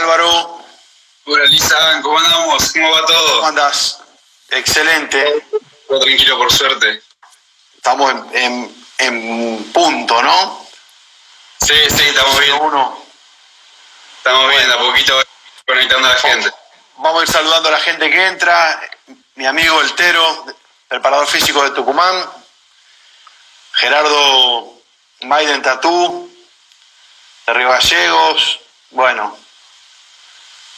Álvaro. Hola Lisa, ¿cómo andamos? ¿Cómo va todo? ¿Cómo andás? Excelente. Todo tranquilo, por suerte. Estamos en punto, ¿no? Sí, estamos bien. Estamos bien, a poquito conectando a la gente. Vamos a ir saludando a la gente que entra. Mi amigo El Tero, preparador físico de Tucumán. Gerardo Maiden Tatú, de Río Gallegos. Bueno,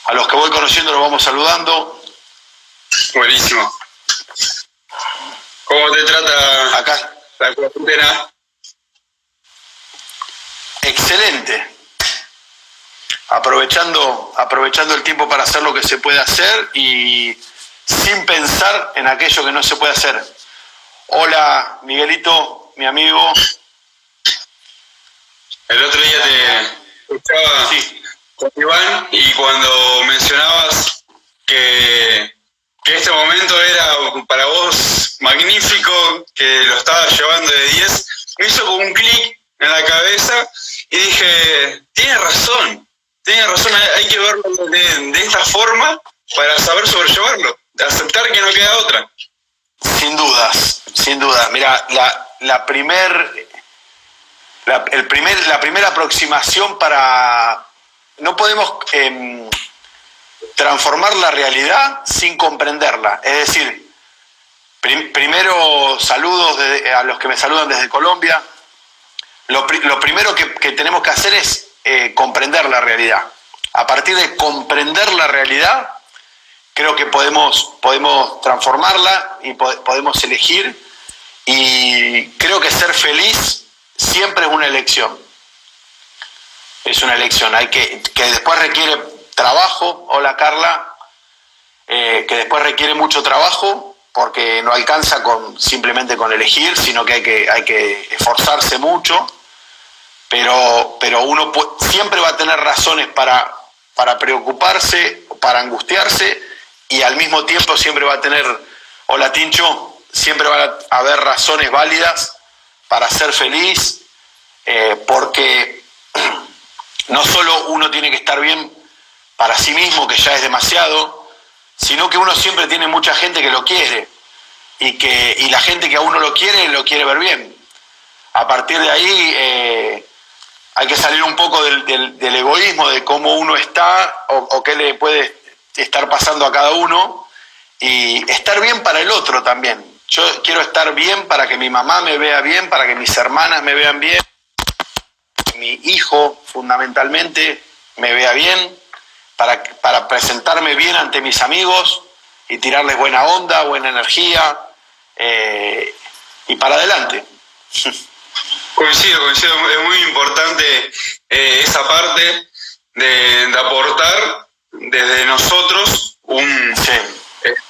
a los que voy conociendo los vamos saludando. Buenísimo. ¿Cómo te trata acá la cuarentena? Excelente. Aprovechando el tiempo para hacer lo que se puede hacer y sin pensar en aquello que no se puede hacer. Hola, Miguelito, mi amigo. El otro día te escuchaba con Iván y cuando mencionabas que este momento era para vos magnífico, que lo estabas llevando de 10, me hizo como un clic en la cabeza y dije, tiene razón, hay que verlo de esta forma para saber sobrellevarlo, aceptar que no queda otra. Sin dudas. Mira, la primera aproximación para... No podemos transformar la realidad sin comprenderla. Es decir, primero saludos a los que me saludan desde Colombia. Lo primero que tenemos que hacer es comprender la realidad. A partir de comprender la realidad, creo que podemos transformarla y podemos elegir, y creo que ser feliz siempre es una elección. Es una elección, que después requiere trabajo. Hola Carla, que después requiere mucho trabajo porque no alcanza simplemente con elegir, sino que hay que esforzarse mucho, pero uno siempre va a tener razones para preocuparse, para angustiarse, y al mismo tiempo siempre va a tener, hola Tincho, siempre va a haber razones válidas para ser feliz, porque no solo uno tiene que estar bien para sí mismo, que ya es demasiado, sino que uno siempre tiene mucha gente que lo quiere, y la gente que a uno lo quiere ver bien. A partir de ahí hay que salir un poco del egoísmo, de cómo uno está o qué le puede estar pasando a cada uno, y estar bien para el otro también. Yo quiero estar bien para que mi mamá me vea bien, para que mis hermanas me vean bien, mi hijo fundamentalmente me vea bien, para presentarme bien ante mis amigos y tirarles buena onda, buena energía, y para adelante. Coincido, es muy importante esa parte de aportar desde nosotros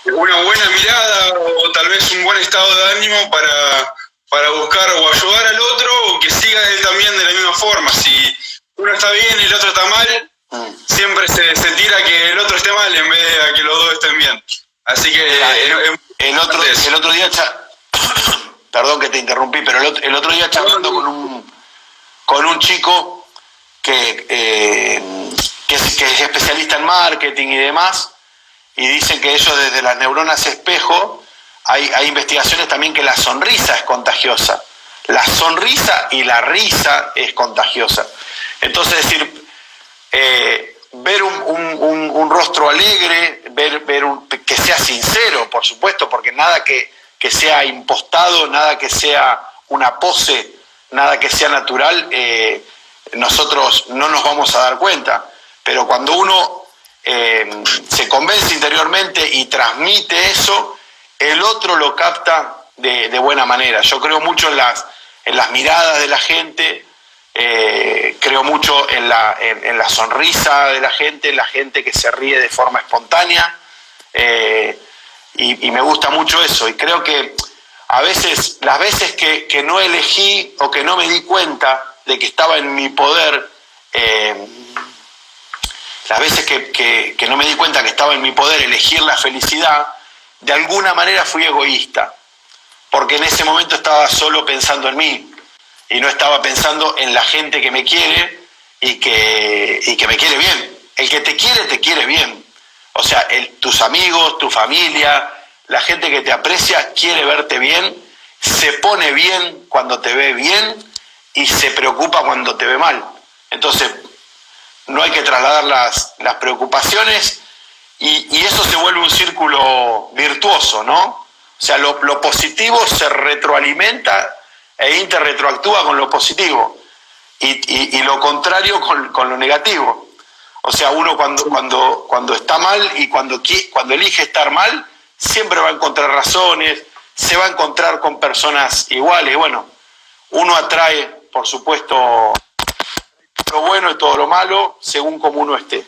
una buena mirada o tal vez un buen estado de ánimo para buscar o ayudar al otro, o que siga él también de la misma forma. Si uno está bien y el otro está mal, siempre se tira que el otro esté mal en vez de que los dos estén bien. Así que el otro día perdón que te interrumpí, pero el otro día charlando con un chico que es especialista en marketing y demás, y dicen que ellos desde las neuronas espejo hay investigaciones también que la sonrisa es contagiosa. La sonrisa y la risa es contagiosa. Entonces, es decir, ver un rostro alegre, ver que sea sincero, por supuesto, porque nada que sea impostado, nada que sea una pose, nada que sea natural, nosotros no nos vamos a dar cuenta. Pero cuando uno se convence interiormente y transmite eso, el otro lo capta de buena manera. Yo creo mucho en las miradas de la gente, creo mucho en la sonrisa de la gente que se ríe de forma espontánea, y me gusta mucho eso. Y creo que las veces que no elegí o que no me di cuenta de que estaba en mi poder, las veces que no me di cuenta que estaba en mi poder elegir la felicidad, de alguna manera fui egoísta, porque en ese momento estaba solo pensando en mí y no estaba pensando en la gente que me quiere y que me quiere bien. el que te quiere bien. O sea, tus amigos, tu familia, la gente que te aprecia quiere verte bien, se pone bien cuando te ve bien y se preocupa cuando te ve mal. Entonces, no hay que trasladar las preocupaciones y eso se vuelve un círculo virtuoso, ¿no? O sea, lo positivo se retroalimenta e interretroactúa con lo positivo y lo contrario con lo negativo. O sea, uno cuando está mal y cuando elige estar mal, siempre va a encontrar razones, se va a encontrar con personas iguales. Bueno, uno atrae, por supuesto, lo bueno y todo lo malo según como uno esté.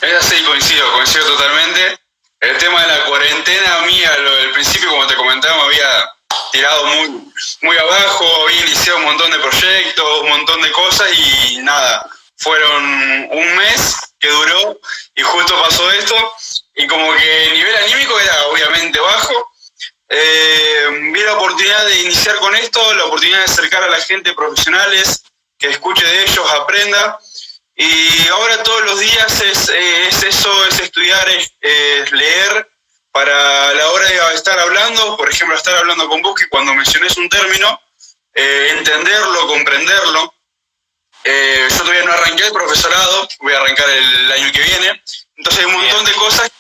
Es así, coincido totalmente. El tema de la cuarentena, a mí al principio, como te comentaba, me había tirado muy abajo, había iniciado un montón de proyectos, un montón de cosas y nada, fueron un mes que duró y justo pasó esto y como que el nivel anímico era obviamente bajo. Vi la oportunidad de iniciar con esto, la oportunidad de acercar a la gente profesionales, que escuche de ellos, aprenda. Y ahora todos los días es estudiar, es leer para la hora de estar hablando, por ejemplo, estar hablando con vos, que cuando menciones un término, entenderlo, comprenderlo. Yo todavía no arranqué el profesorado, voy a arrancar el año que viene, entonces hay un montón de cosas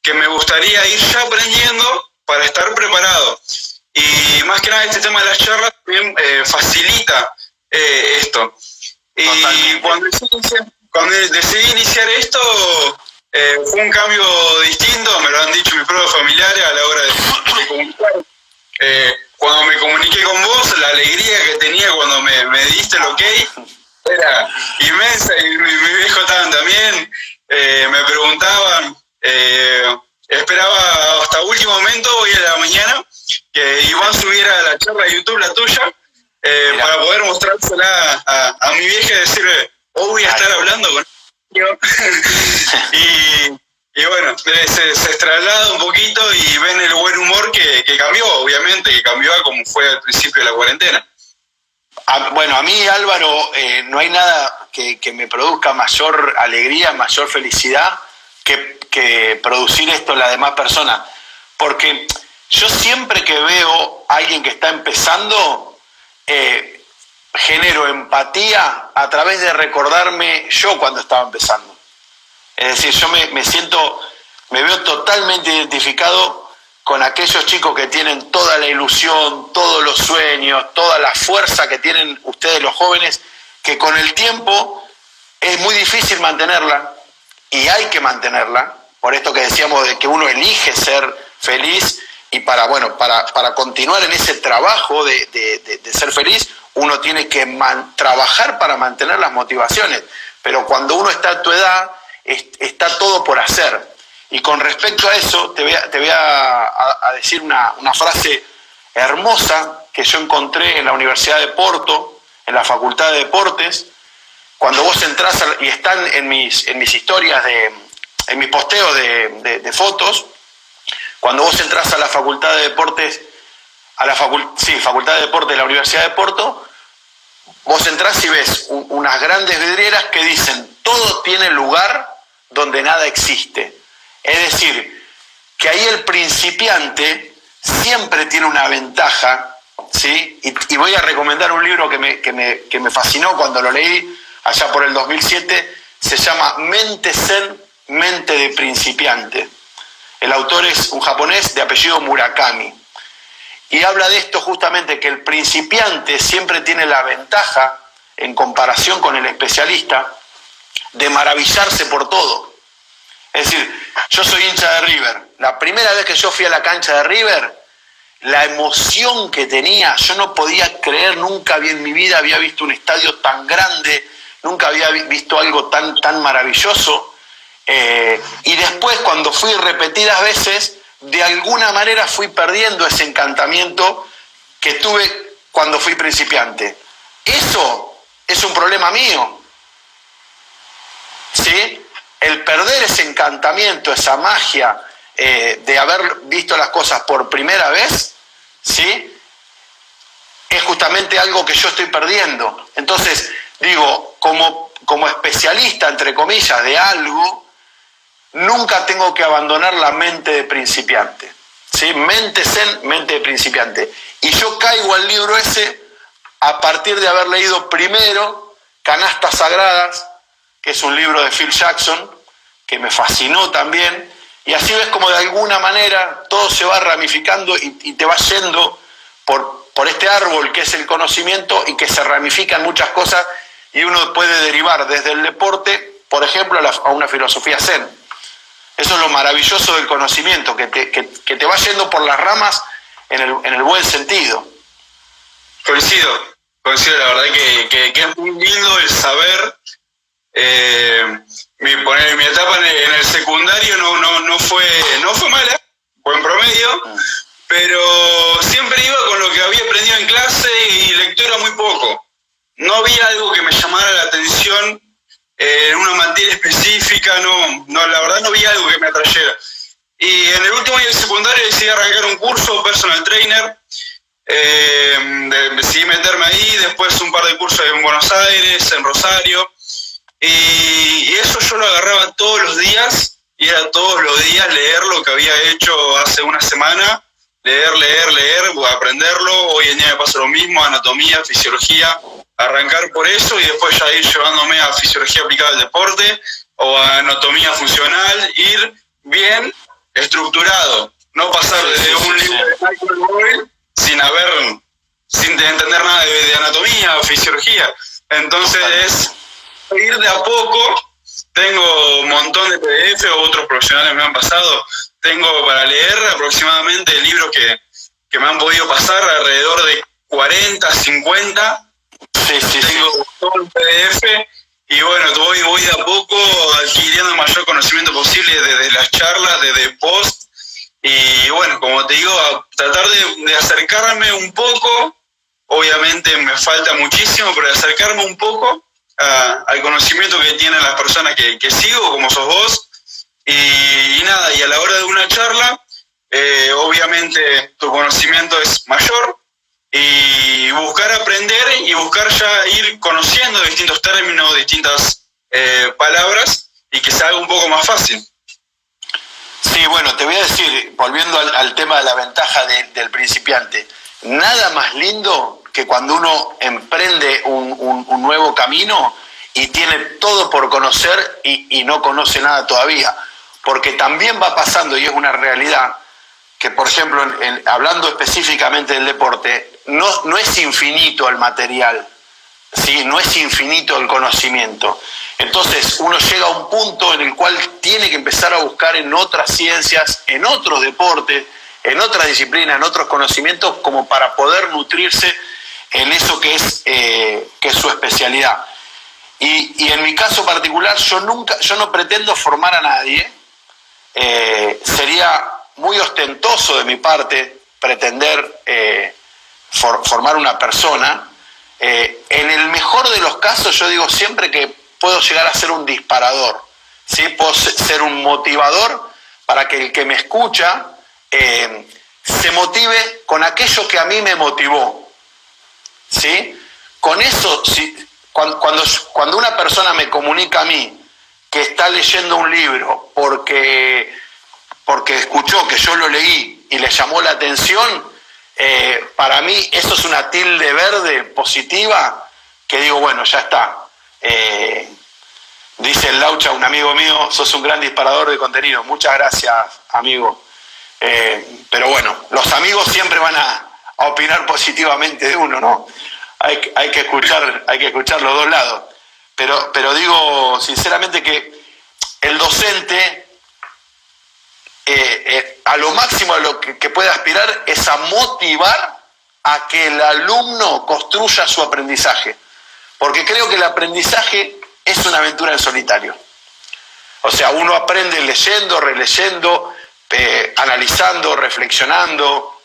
que me gustaría ir ya aprendiendo para estar preparado. Y más que nada este tema de las charlas también facilita esto. Y cuando decidí iniciar esto, fue un cambio distinto, me lo han dicho mis propios familiares a la hora de comunicar. Cuando me comuniqué con vos, la alegría que tenía cuando me diste el ok era inmensa y mi viejo también, me preguntaban, esperaba hasta último momento, hoy en la mañana, que Iván subiera la charla de YouTube, la tuya, para poder mostrársela a mi vieja y decirle, voy a estar hablando con ellos. y bueno, se traslada un poquito y ven el buen humor que cambió, obviamente, que cambió a como fue al principio de la cuarentena. Bueno, a mí, Álvaro, no hay nada que me produzca mayor alegría, mayor felicidad que producir esto en las demás personas. Porque yo siempre que veo a alguien que está empezando, genero empatía a través de recordarme yo cuando estaba empezando. Es decir, yo me veo totalmente identificado con aquellos chicos que tienen toda la ilusión, todos los sueños, toda la fuerza que tienen ustedes los jóvenes, que con el tiempo es muy difícil mantenerla y hay que mantenerla, por esto que decíamos de que uno elige ser feliz y para continuar en ese trabajo de ser feliz, uno tiene que trabajar para mantener las motivaciones, pero cuando uno está a tu edad, está todo por hacer. Y con respecto a eso, te voy a decir una frase hermosa que yo encontré en la Universidad de Porto, en la Facultad de Deportes. Cuando vos entrás, y están en mis historias, en mis posteos de fotos, cuando vos entrás a la Facultad de Deportes, Facultad de Deportes de la Universidad de Porto, vos entrás y ves unas grandes vidrieras que dicen, todo tiene lugar donde nada existe. Es decir, que ahí el principiante siempre tiene una ventaja, ¿sí? Y voy a recomendar un libro que me fascinó cuando lo leí allá por el 2007, se llama Mente Zen, Mente de Principiante. El autor es un japonés de apellido Murakami. Y habla de esto justamente, que el principiante siempre tiene la ventaja, en comparación con el especialista, de maravillarse por todo. Es decir, yo soy hincha de River. La primera vez que yo fui a la cancha de River, la emoción que tenía, yo no podía creer, nunca en mi vida había visto un estadio tan grande, nunca había visto algo tan maravilloso. Y después, cuando fui repetidas veces, de alguna manera fui perdiendo ese encantamiento que tuve cuando fui principiante. Eso es un problema mío, ¿sí? El perder ese encantamiento, esa magia de haber visto las cosas por primera vez, ¿sí? Es justamente algo que yo estoy perdiendo. Entonces, digo, como como especialista, entre comillas, de algo, nunca tengo que abandonar la mente de principiante. ¿Sí? Mente zen, mente de principiante. Y yo caigo al libro ese a partir de haber leído primero Canastas Sagradas, que es un libro de Phil Jackson, que me fascinó también, y así ves como de alguna manera todo se va ramificando y te va yendo por este árbol que es el conocimiento y que se ramifican muchas cosas y uno puede derivar desde el deporte, por ejemplo, a una filosofía zen. Eso es lo maravilloso del conocimiento, que te va yendo por las ramas en el buen sentido. Coincido, la verdad que es muy lindo el saber. Mi etapa en el secundario no fue mala, buen promedio, pero siempre iba con lo que había aprendido en clase y lectura muy poco. No había algo que me llamara la atención en una materia específica, la verdad no había algo que me atrayera. Y en el último año de secundario decidí arrancar un curso personal trainer, decidí meterme ahí, después un par de cursos en Buenos Aires, en Rosario, y eso yo lo agarraba todos los días, y era todos los días leer lo que había hecho hace una semana, leer, aprenderlo. Hoy en día me pasa lo mismo, anatomía, fisiología, arrancar por eso y después ya ir llevándome a fisiología aplicada al deporte o a anatomía funcional, ir bien estructurado, no pasar desde un libro de Michael Boyle sin entender nada de anatomía o fisiología. Entonces es ir de a poco. Tengo un montón de PDF, otros profesionales me han pasado. Tengo para leer aproximadamente libros que me han podido pasar alrededor de 40, 50. Tengo todo el PDF y bueno, voy de a poco adquiriendo el mayor conocimiento posible desde las charlas, desde post. Y bueno, como te digo, a tratar de acercarme un poco. Obviamente me falta muchísimo, pero de acercarme un poco al conocimiento que tienen las personas que sigo, como sos vos. Y nada, y a la hora de una charla, obviamente tu conocimiento es mayor, y buscar aprender y buscar ya ir conociendo distintos términos, distintas palabras, y que sea algo un poco más fácil. Sí, bueno, te voy a decir, volviendo al tema de la ventaja del principiante, nada más lindo que cuando uno emprende un nuevo camino y tiene todo por conocer y no conoce nada todavía, porque también va pasando, y es una realidad, que por ejemplo, hablando específicamente del deporte, no es infinito el material, ¿sí? No es infinito el conocimiento. Entonces uno llega a un punto en el cual tiene que empezar a buscar en otras ciencias, en otros deportes, en otras disciplinas, en otros conocimientos, como para poder nutrirse en eso que es su especialidad. Y en mi caso particular, yo no pretendo formar a nadie. Sería muy ostentoso de mi parte pretender formar una persona. En el mejor de los casos, yo digo siempre que puedo llegar a ser un disparador, ¿sí? Puedo ser un motivador para que el que me escucha se motive con aquello que a mí me motivó, ¿sí? Con eso, cuando una persona me comunica a mí que está leyendo un libro porque escuchó que yo lo leí y le llamó la atención, para mí eso es una tilde verde positiva que digo, bueno, ya está. Dice el Laucha, un amigo mío, sos un gran disparador de contenido. Muchas gracias, amigo. Pero bueno, los amigos siempre van a opinar positivamente de uno, ¿no? Hay que escuchar los dos lados. Pero digo sinceramente que el docente, a lo máximo a lo que puede aspirar es a motivar a que el alumno construya su aprendizaje. Porque creo que el aprendizaje es una aventura en solitario. O sea, uno aprende leyendo, releyendo, analizando, reflexionando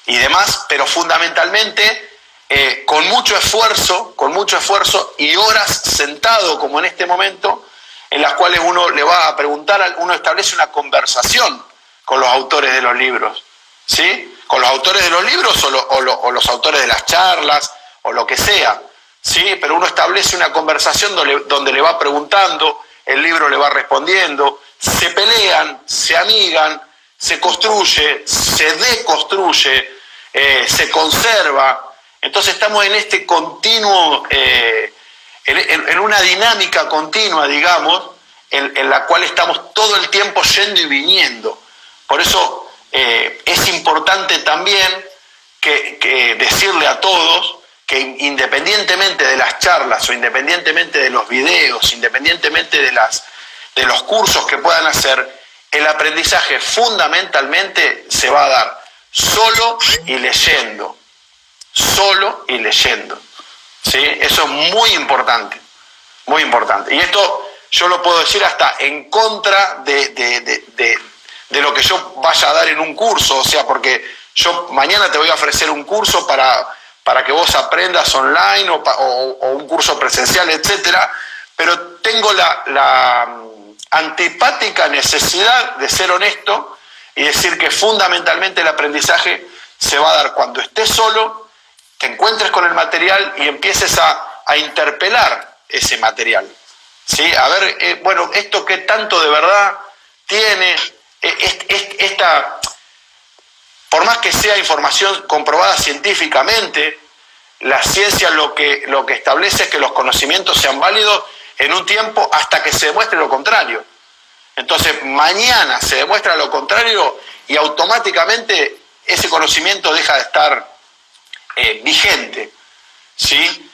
y demás, pero fundamentalmente con mucho esfuerzo y horas sentado, como en este momento, en las cuales uno le va a preguntar, uno establece una conversación con los autores de los libros, ¿sí? Con los autores de los libros o los autores de las charlas o lo que sea, ¿sí? Pero uno establece una conversación donde le va preguntando, el libro le va respondiendo, se pelean, se amigan, se construye, se deconstruye, se conserva. Entonces estamos en este continuo, en una dinámica continua, digamos, en la cual estamos todo el tiempo yendo y viniendo. Por eso es importante también que decirle a todos que independientemente de las charlas o independientemente de los videos, independientemente de los cursos que puedan hacer, el aprendizaje fundamentalmente se va a dar solo y leyendo. Solo y leyendo. ¿Sí? Eso es muy importante. Muy importante. Y esto yo lo puedo decir hasta en contra de lo que yo vaya a dar en un curso. O sea, porque yo mañana te voy a ofrecer un curso para que vos aprendas online o un curso presencial, etcétera, pero tengo la antipática necesidad de ser honesto y decir que fundamentalmente el aprendizaje se va a dar cuando estés solo, te encuentres con el material y empieces a interpelar ese material. ¿Sí? A ver, bueno, esto qué tanto de verdad tiene, esta, por más que sea información comprobada científicamente, la ciencia lo que establece es que los conocimientos sean válidos en un tiempo hasta que se demuestre lo contrario. Entonces, mañana se demuestra lo contrario y automáticamente ese conocimiento deja de estar vigente. ¿Sí?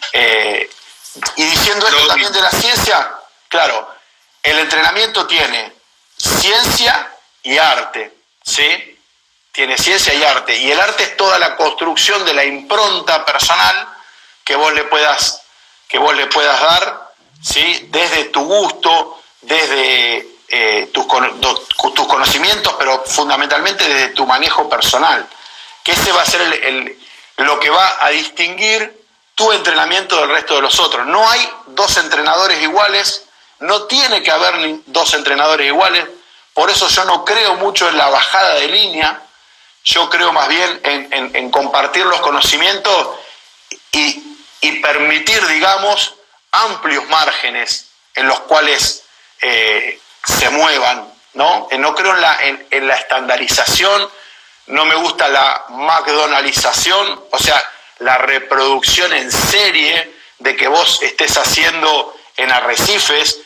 Y diciendo esto también de la ciencia, claro, el entrenamiento tiene ciencia y arte, ¿sí? Tiene ciencia y arte. Y el arte es toda la construcción de la impronta personal que vos le puedas dar, ¿sí? Desde tu gusto, desde tus conocimientos, pero fundamentalmente desde tu manejo personal. Que ese va a ser lo que va a distinguir tu entrenamiento del resto de los otros. No hay dos entrenadores iguales, no tiene que haber dos entrenadores iguales, por eso yo no creo mucho en la bajada de línea, yo creo más bien en compartir los conocimientos y permitir, digamos, amplios márgenes en los cuales se muevan, ¿no? No creo en la estandarización, no me gusta la McDonaldización, o sea, la reproducción en serie de que vos estés haciendo en Arrecifes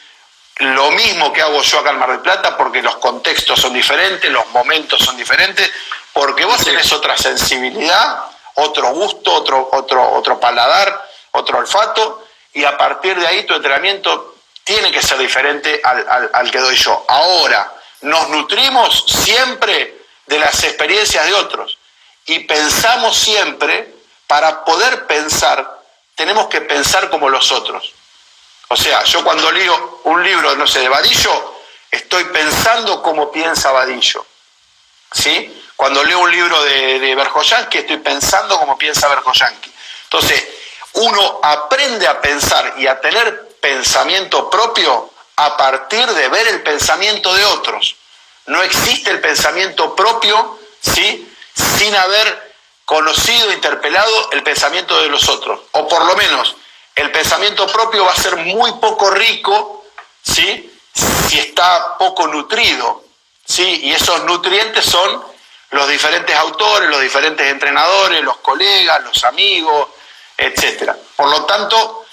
lo mismo que hago yo acá en Mar del Plata, porque los contextos son diferentes, los momentos son diferentes, porque vos tenés otra sensibilidad, otro gusto, otro paladar, otro olfato, y a partir de ahí tu entrenamiento tiene que ser diferente al que doy yo. Ahora, nos nutrimos siempre de las experiencias de otros y pensamos siempre. Para poder pensar, tenemos que pensar como los otros. O sea, yo cuando leo un libro, no sé, de Vadillo, estoy pensando como piensa Vadillo. ¿Sí? Cuando leo un libro de Verjoyanqui, estoy pensando como piensa Verjoyanqui. Entonces, uno aprende a pensar y a tener pensamiento propio a partir de ver el pensamiento de otros. No existe el pensamiento propio, ¿sí?, sin haber conocido, interpelado el pensamiento de los otros, o por lo menos el pensamiento propio va a ser muy poco rico, ¿sí?, si está poco nutrido, ¿sí?, y esos nutrientes son los diferentes autores, los diferentes entrenadores, los colegas, los amigos, etc. Por lo tanto,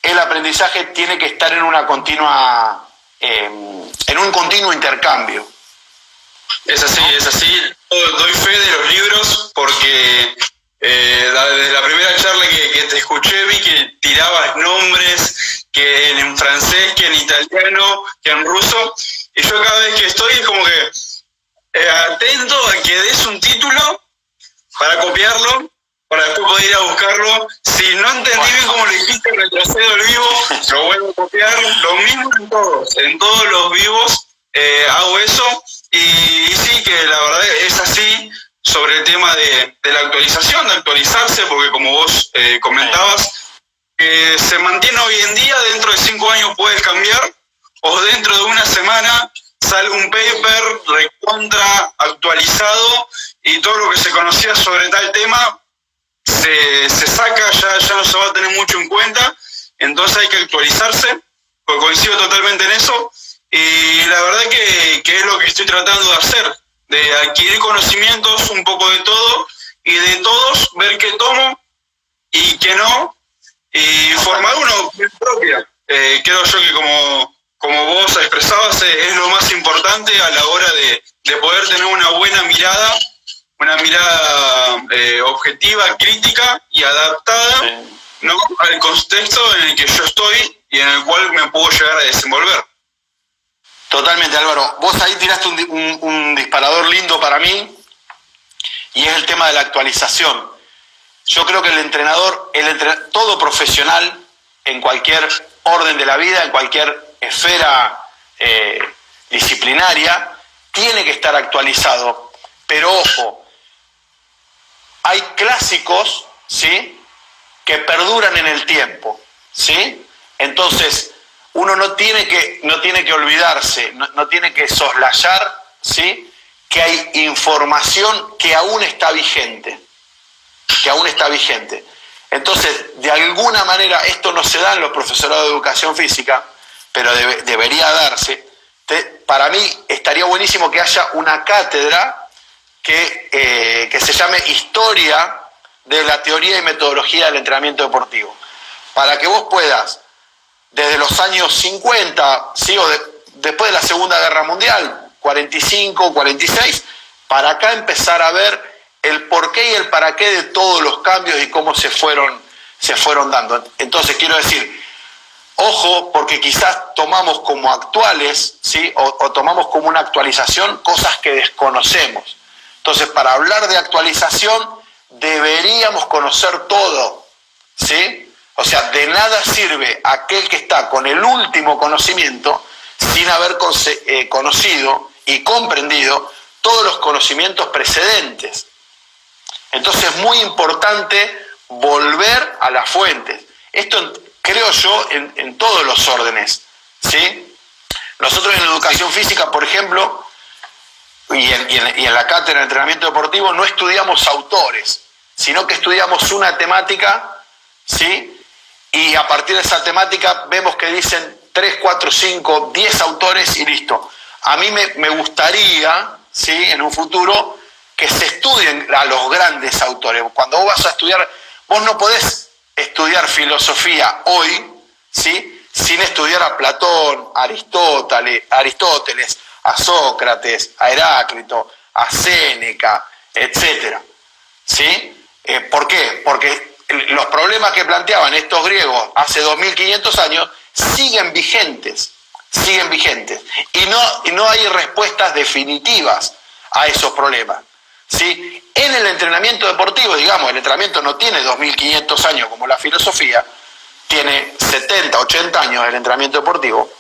el aprendizaje tiene que estar en una continua, en un continuo intercambio. Es así. Doy fe de los libros porque desde la primera charla que te escuché vi que tirabas nombres, que en francés, que en italiano, que en ruso, y yo cada vez que estoy es como que atento a que des un título para copiarlo, para después poder ir a buscarlo. Si no entendí bien cómo lo dijiste, retrocedo el vivo, lo vuelvo a copiar, lo mismo en todos los vivos hago eso. Y sí, que la verdad es así sobre el tema de la actualización, de actualizarse, porque como vos comentabas, se mantiene hoy en día, dentro de 5 años puedes cambiar, o dentro de una semana sale un paper recontra actualizado y todo lo que se conocía sobre tal tema se saca, ya no se va a tener mucho en cuenta, entonces hay que actualizarse, pues coincido totalmente en eso, y la verdad que es lo que estoy tratando de hacer, de adquirir conocimientos un poco de todo, y de todos ver qué tomo y qué no, y formar una opinión propia. Creo yo que como vos expresabas, es lo más importante a la hora de poder tener una buena mirada, objetiva, crítica y adaptada, sí, ¿no?, al contexto en el que yo estoy y en el cual me puedo llegar a desenvolver. Totalmente, Álvaro. Vos ahí tiraste un disparador lindo para mí, y es el tema de la actualización. Yo creo que el entrenador, todo profesional, en cualquier orden de la vida, en cualquier esfera disciplinaria, tiene que estar actualizado. Pero ojo, hay clásicos, ¿sí?, que perduran en el tiempo, ¿sí? Entonces, uno no tiene que olvidarse, no tiene que soslayar, ¿sí?, que hay información que aún está vigente, Entonces, de alguna manera, esto no se da en los profesorados de educación física, pero debería darse. Para mí, estaría buenísimo que haya una cátedra que se llame Historia de la Teoría y Metodología del Entrenamiento Deportivo, para que vos puedas, desde los años 50, ¿sí?, o después de la Segunda Guerra Mundial, 45, 46, para acá empezar a ver el porqué y el para qué de todos los cambios y cómo se fueron dando. Entonces, quiero decir, ojo, porque quizás tomamos como actuales, ¿sí?, o tomamos como una actualización cosas que desconocemos. Entonces, para hablar de actualización, deberíamos conocer todo, ¿sí? O sea, de nada sirve aquel que está con el último conocimiento sin haber conocido y comprendido todos los conocimientos precedentes. Entonces es muy importante volver a las fuentes. Esto creo yo en todos los órdenes, ¿sí? Nosotros en educación física, por ejemplo, y en la cátedra de entrenamiento deportivo, no estudiamos autores, sino que estudiamos una temática, ¿sí?, y a partir de esa temática vemos que dicen 3, 4, 5, 10 autores y listo. A mí me gustaría, ¿sí?, en un futuro, que se estudien a los grandes autores. Cuando vos vas a estudiar, vos no podés estudiar filosofía hoy, ¿sí?, sin estudiar a Platón, a Aristóteles, a Sócrates, a Heráclito, a Séneca, etc. ¿Sí? ¿Por qué? Porque los problemas que planteaban estos griegos hace 2500 años siguen vigentes, y no hay respuestas definitivas a esos problemas, ¿sí? En el entrenamiento deportivo, digamos, el entrenamiento no tiene 2500 años como la filosofía, tiene 70, 80 años el entrenamiento deportivo,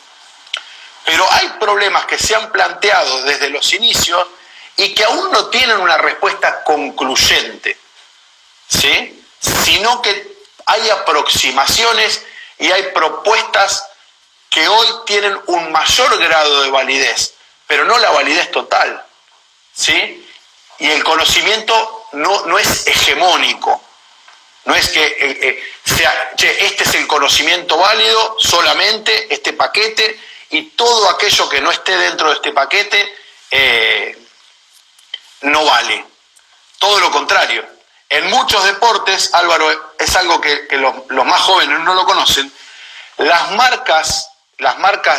pero hay problemas que se han planteado desde los inicios y que aún no tienen una respuesta concluyente, ¿sí?, sino que hay aproximaciones y hay propuestas que hoy tienen un mayor grado de validez, pero no la validez total, ¿sí? Y el conocimiento no es hegemónico, no es que sea, este es el conocimiento válido, solamente este paquete, y todo aquello que no esté dentro de este paquete no vale. Todo lo contrario. En muchos deportes, Álvaro, es algo que los más jóvenes no lo conocen, las marcas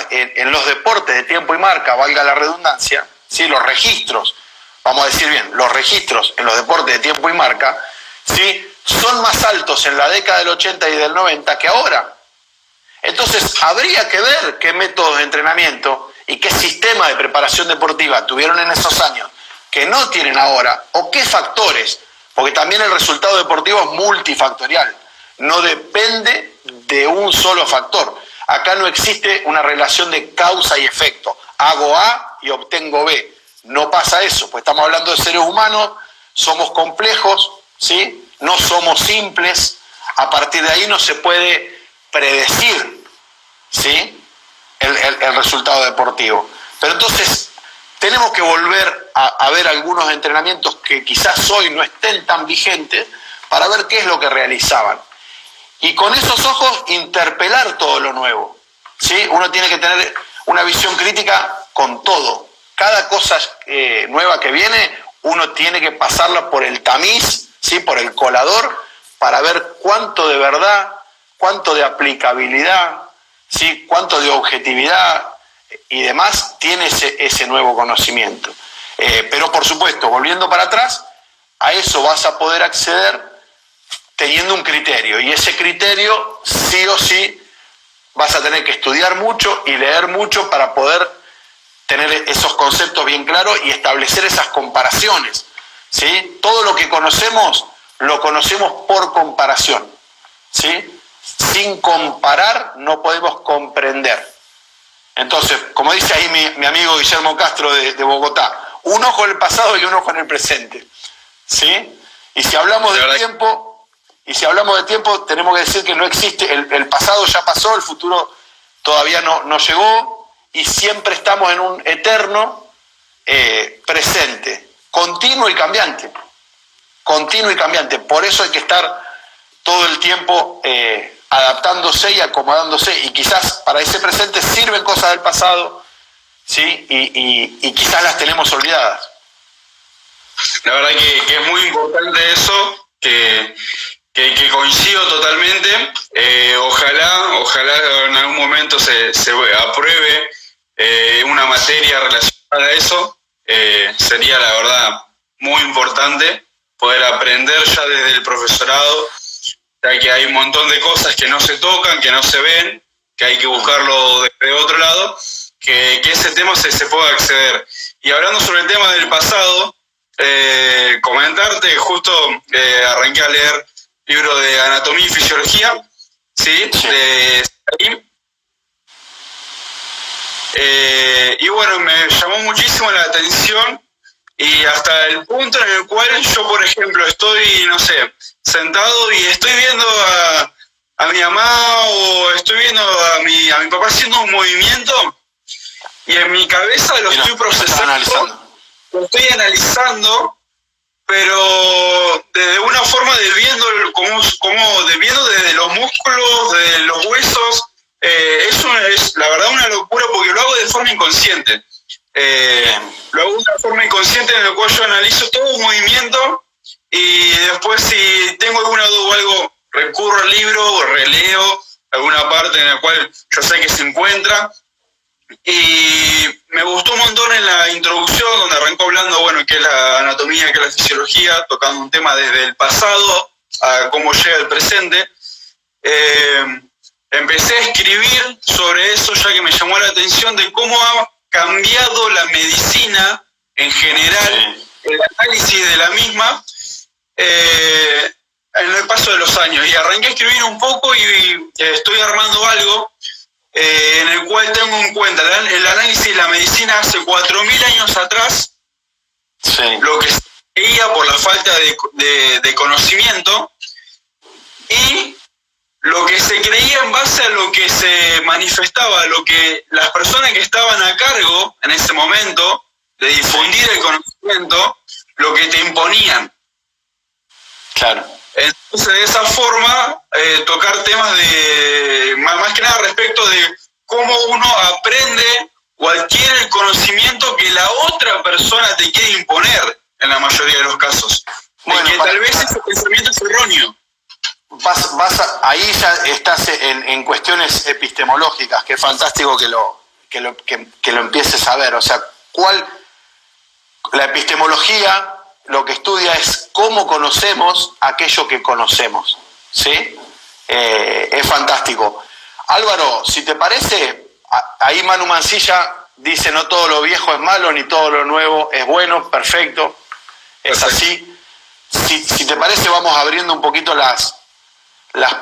en los deportes de tiempo y marca, valga la redundancia, ¿sí?, los registros, vamos a decir bien, los registros en los deportes de tiempo y marca, ¿sí?, son más altos en la década del 80 y del 90 que ahora. Entonces, habría que ver qué métodos de entrenamiento y qué sistema de preparación deportiva tuvieron en esos años que no tienen ahora, o qué factores, porque también el resultado deportivo es multifactorial, no depende de un solo factor. Acá no existe una relación de causa y efecto, hago A y obtengo B, no pasa eso, pues estamos hablando de seres humanos, somos complejos, ¿sí?, no somos simples, a partir de ahí no se puede predecir, ¿sí?, el resultado deportivo. Pero entonces tenemos que volver a ver algunos entrenamientos que quizás hoy no estén tan vigentes, para ver qué es lo que realizaban. Y con esos ojos interpelar todo lo nuevo, ¿sí? Uno tiene que tener una visión crítica con todo. Cada cosa nueva que viene, uno tiene que pasarla por el tamiz, ¿sí? Por el colador, para ver cuánto de verdad, cuánto de aplicabilidad, ¿sí? Cuánto de objetividad y demás tiene ese nuevo conocimiento. Pero por supuesto, volviendo para atrás, a eso vas a poder acceder teniendo un criterio, y ese criterio sí o sí vas a tener que estudiar mucho y leer mucho para poder tener esos conceptos bien claros y establecer esas comparaciones, ¿sí? Todo lo que conocemos, lo conocemos por comparación, ¿sí? Sin comparar no podemos comprender. Entonces, como dice ahí mi amigo Guillermo Castro de Bogotá, un ojo en el pasado y un ojo en el presente, ¿sí? Y si hablamos de tiempo, tenemos que decir que no existe, el pasado ya pasó, el futuro todavía no llegó, y siempre estamos en un eterno presente, continuo y cambiante. Por eso hay que estar todo el tiempo adaptándose y acomodándose, y quizás para ese presente sirven cosas del pasado, ¿sí? Y quizás las tenemos olvidadas. La verdad que es muy importante eso, que coincido totalmente. Ojalá en algún momento se apruebe una materia relacionada a eso. Sería la verdad muy importante poder aprender ya desde el profesorado, ya que hay un montón de cosas que no se tocan, que no se ven, que hay que buscarlo desde otro lado, que ese tema se pueda acceder. Y hablando sobre el tema del pasado, comentarte, justo arranqué a leer libro de Anatomía y Fisiología, ¿sí? De Salim. Y bueno, me llamó muchísimo la atención, y hasta el punto en el cual yo, por ejemplo, estoy, no sé, sentado y estoy viendo a mi mamá, o estoy viendo a mi papá haciendo un movimiento, y en mi cabeza lo estoy procesando, lo estoy analizando, pero de una forma de viendo viendo desde los músculos, de los huesos. Es la verdad una locura, porque lo hago de forma inconsciente. Lo hago de una forma inconsciente en la cual yo analizo todo un movimiento, y después, si tengo alguna duda o algo, recurro al libro o releo alguna parte en la cual yo sé que se encuentra. Y me gustó un montón en la introducción, donde arrancó hablando, bueno, qué es la anatomía, qué es la fisiología, tocando un tema desde el pasado a cómo llega el presente. Empecé a escribir sobre eso, ya que me llamó la atención de cómo ha cambiado la medicina en general, el análisis de la misma, en el paso de los años. Y arranqué a escribir un poco, y estoy armando algo en el cual tengo en cuenta el análisis de la medicina hace 4.000 años atrás, lo que se veía por la falta de conocimiento, y lo que se creía en base a lo que se manifestaba, lo que las personas que estaban a cargo en ese momento de difundir el conocimiento, lo que te imponían. Claro. Entonces, de esa forma, tocar temas más que nada respecto de cómo uno aprende o adquiere el conocimiento que la otra persona te quiere imponer, en la mayoría de los casos. Bueno, que tal vez ese pensamiento es erróneo. Ahí ya estás en cuestiones epistemológicas, que es fantástico que lo empieces a ver. O sea, la epistemología lo que estudia es cómo conocemos aquello que conocemos, ¿sí? Es fantástico. Álvaro, si te parece, ahí Manu Mancilla dice: no todo lo viejo es malo, ni todo lo nuevo es bueno. Perfecto, es así. Si te parece, vamos abriendo un poquito las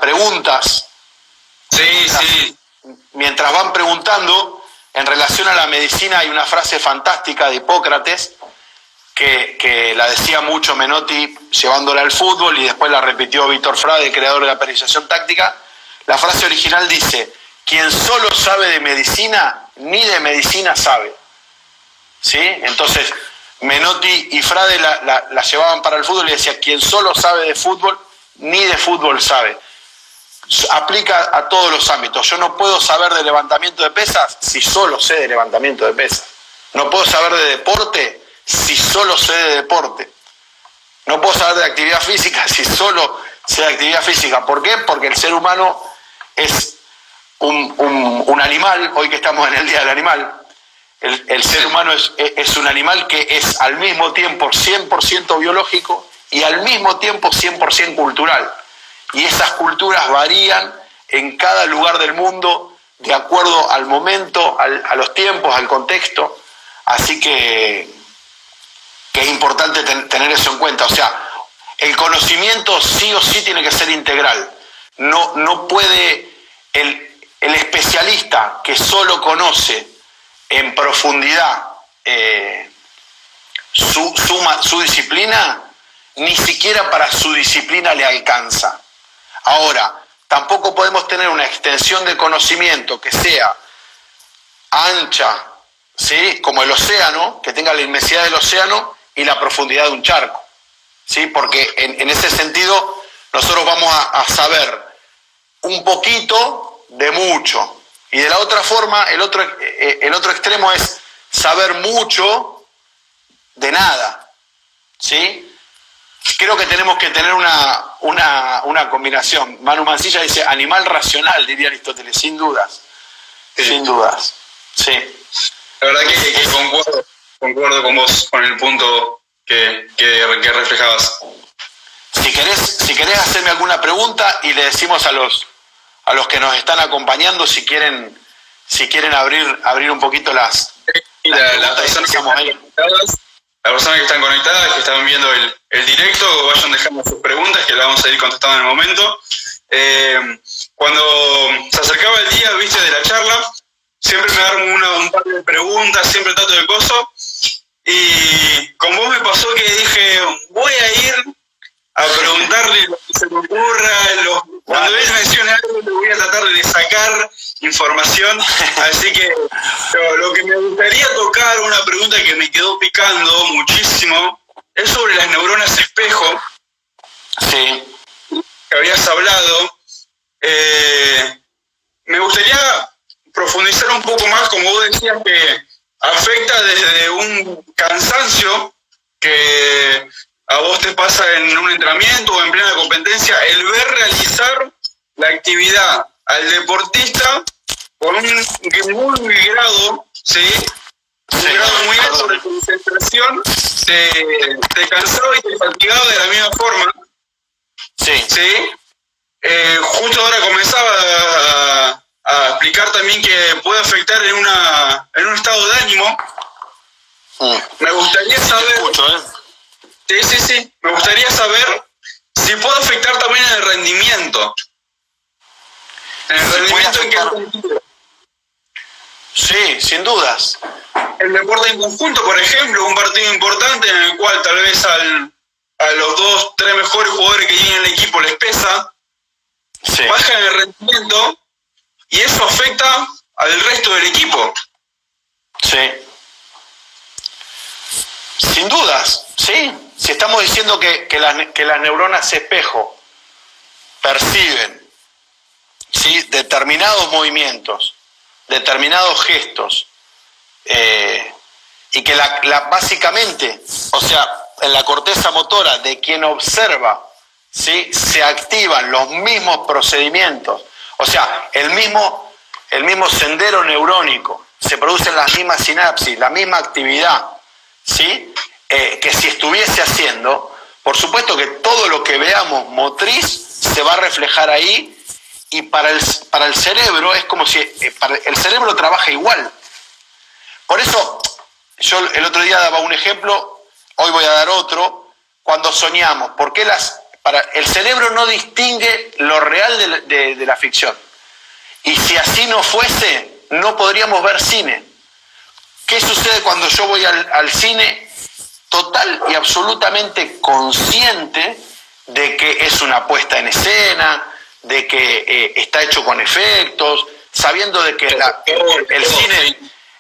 preguntas. Sí. Mientras van preguntando, en relación a la medicina hay una frase fantástica de Hipócrates que la decía mucho Menotti llevándola al fútbol, y después la repitió Víctor Frade, creador de la periodización táctica. La frase original dice: quien solo sabe de medicina, ni de medicina sabe. ¿Sí? Entonces Menotti y Frade la llevaban para el fútbol y decía: quien solo sabe de fútbol, ni de fútbol sabe. Aplica a todos los ámbitos. Yo no puedo saber de levantamiento de pesas si solo sé de levantamiento de pesas. No puedo saber de deporte si solo sé de deporte. No puedo saber de actividad física si solo sé de actividad física. ¿Por qué? Porque el ser humano es un animal, hoy que estamos en el Día del Animal. El ser humano es un animal que es al mismo tiempo 100% biológico y al mismo tiempo 100% cultural. Y esas culturas varían en cada lugar del mundo de acuerdo al momento, a los tiempos, al contexto. Así que es importante tener eso en cuenta. O sea, el conocimiento sí o sí tiene que ser integral. No puede el especialista que solo conoce en profundidad su disciplina, ni siquiera para su disciplina le alcanza. Ahora, tampoco podemos tener una extensión de conocimiento que sea ancha, ¿sí?, como el océano, que tenga la inmensidad del océano y la profundidad de un charco, ¿sí? Porque en ese sentido nosotros vamos a saber un poquito de mucho. Y de la otra forma, el otro extremo es saber mucho de nada, ¿sí? Creo que tenemos que tener una combinación. Manu Mancilla dice animal racional, diría Aristóteles, sin dudas. Sí. Sin dudas, sí. La verdad que concuerdo con vos, con el punto que reflejabas. Si querés hacerme alguna pregunta y le decimos a los que nos están acompañando si quieren abrir un poquito las personas que están conectadas, que están viendo el directo, vayan dejando sus preguntas que las vamos a ir contestando en el momento. Cuando se acercaba el día, viste, de la charla, siempre me dan un par de preguntas, siempre trato de cosas, y con vos me pasó que dije, voy a ir a preguntarle lo que se me ocurra, cuando él menciona algo le voy a tratar de sacar información, así que lo que me gustaría tocar, una pregunta que me quedó picando muchísimo, es sobre las neuronas espejo. Sí. Que habías hablado. Me gustaría profundizar un poco más, como vos decías, que afecta desde un cansancio que a vos te pasa en un entrenamiento o en plena competencia, el ver realizar la actividad al deportista con un grado, ¿sí? Un grado muy alto de concentración, te cansaba y te fatigaba de la misma forma. Sí. ¿Sí? Justo ahora comenzaba a explicar también que puede afectar en un estado de ánimo. Me gustaría saber... Sí. Me gustaría saber si puede afectar también en el rendimiento. ¿En el rendimiento en qué sentido? Sí, sin dudas. El deporte en conjunto, por ejemplo, un partido importante en el cual tal vez a los 2, 3 mejores jugadores que tienen el equipo les pesa, sí, baja en el rendimiento y eso afecta al resto del equipo. Sí. Sin dudas, sí. Si estamos diciendo que las neuronas espejo perciben, ¿sí?, determinados movimientos, determinados gestos, y que básicamente, o sea, en la corteza motora de quien observa, ¿sí?, se activan los mismos procedimientos, o sea, el mismo sendero neurónico, se producen las mismas sinapsis, la misma actividad, ¿sí?, que si estuviese haciendo, por supuesto que todo lo que veamos motriz se va a reflejar ahí, y para el cerebro es como si el cerebro trabaja igual. Por eso, yo el otro día daba un ejemplo, hoy voy a dar otro, cuando soñamos, porque el cerebro no distingue lo real de la ficción. Y si así no fuese, no podríamos ver cine. ¿Qué sucede cuando yo voy al cine? Total y absolutamente consciente de que es una puesta en escena, de que está hecho con efectos, sabiendo de que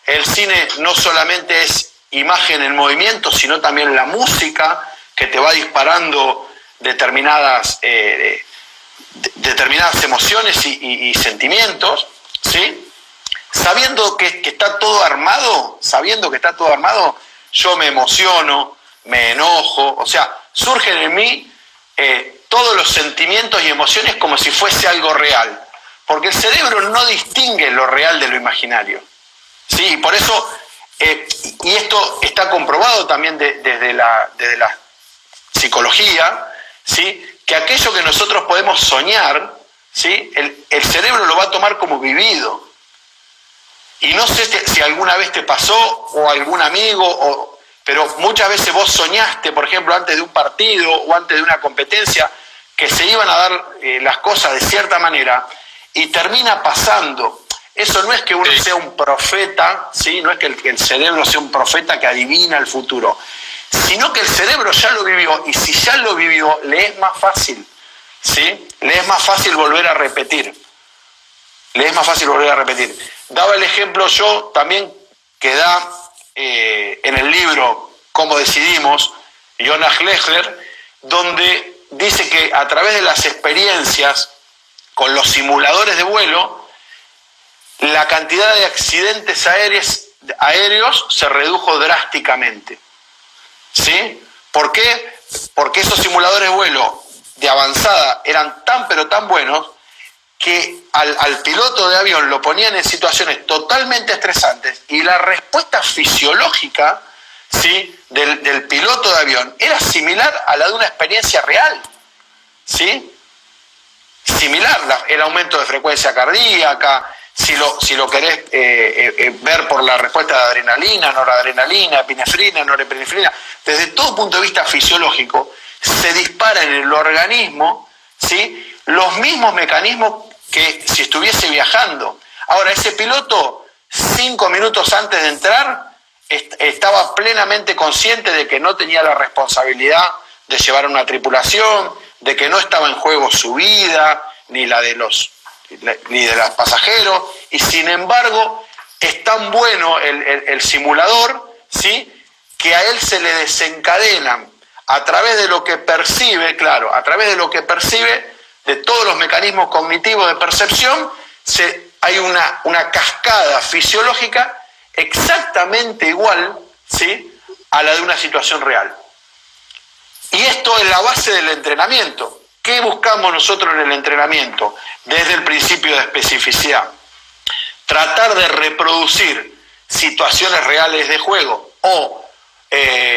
el cine no solamente es imagen en movimiento, sino también la música que te va disparando determinadas emociones y sentimientos, ¿sí? Sabiendo que está todo armado, yo me emociono, me enojo, o sea, surgen en mí todos los sentimientos y emociones como si fuese algo real, porque el cerebro no distingue lo real de lo imaginario, ¿sí? Y por eso, y esto está comprobado también desde la psicología, ¿sí? Que aquello que nosotros podemos soñar, ¿sí? El cerebro lo va a tomar como vivido. Y no sé si alguna vez te pasó, o algún amigo, pero muchas veces vos soñaste, por ejemplo, antes de un partido o antes de una competencia, que se iban a dar las cosas de cierta manera, y termina pasando. Eso no es que uno sea un profeta, ¿sí? No es que el cerebro sea un profeta que adivina el futuro, sino que el cerebro ya lo vivió, y si ya lo vivió, le es más fácil, ¿sí? Le es más fácil volver a repetir. Daba el ejemplo yo también que da en el libro Cómo Decidimos, Jonas Lechler, donde dice que a través de las experiencias con los simuladores de vuelo, la cantidad de accidentes aéreos se redujo drásticamente. ¿Sí? ¿Por qué? Porque esos simuladores de vuelo de avanzada eran pero tan buenos que al piloto de avión lo ponían en situaciones totalmente estresantes, y la respuesta fisiológica, ¿sí?, del piloto de avión era similar a la de una experiencia real, ¿sí? Similar, el aumento de frecuencia cardíaca, si lo querés ver por la respuesta de adrenalina, noradrenalina, epinefrina, norepinefrina, desde todo punto de vista fisiológico, se dispara en el organismo, ¿sí?, los mismos mecanismos que si estuviese viajando. Ahora, ese piloto, 5 minutos antes de entrar, estaba plenamente consciente de que no tenía la responsabilidad de llevar una tripulación, de que no estaba en juego su vida, ni de los pasajeros, y sin embargo, es tan bueno el simulador, ¿sí?, que a él se le desencadenan a través de lo que percibe, de todos los mecanismos cognitivos de percepción, hay una cascada fisiológica exactamente igual, ¿sí?, a la de una situación real. Y esto es la base del entrenamiento. ¿Qué buscamos nosotros en el entrenamiento? Desde el principio de especificidad. Tratar de reproducir situaciones reales de juego o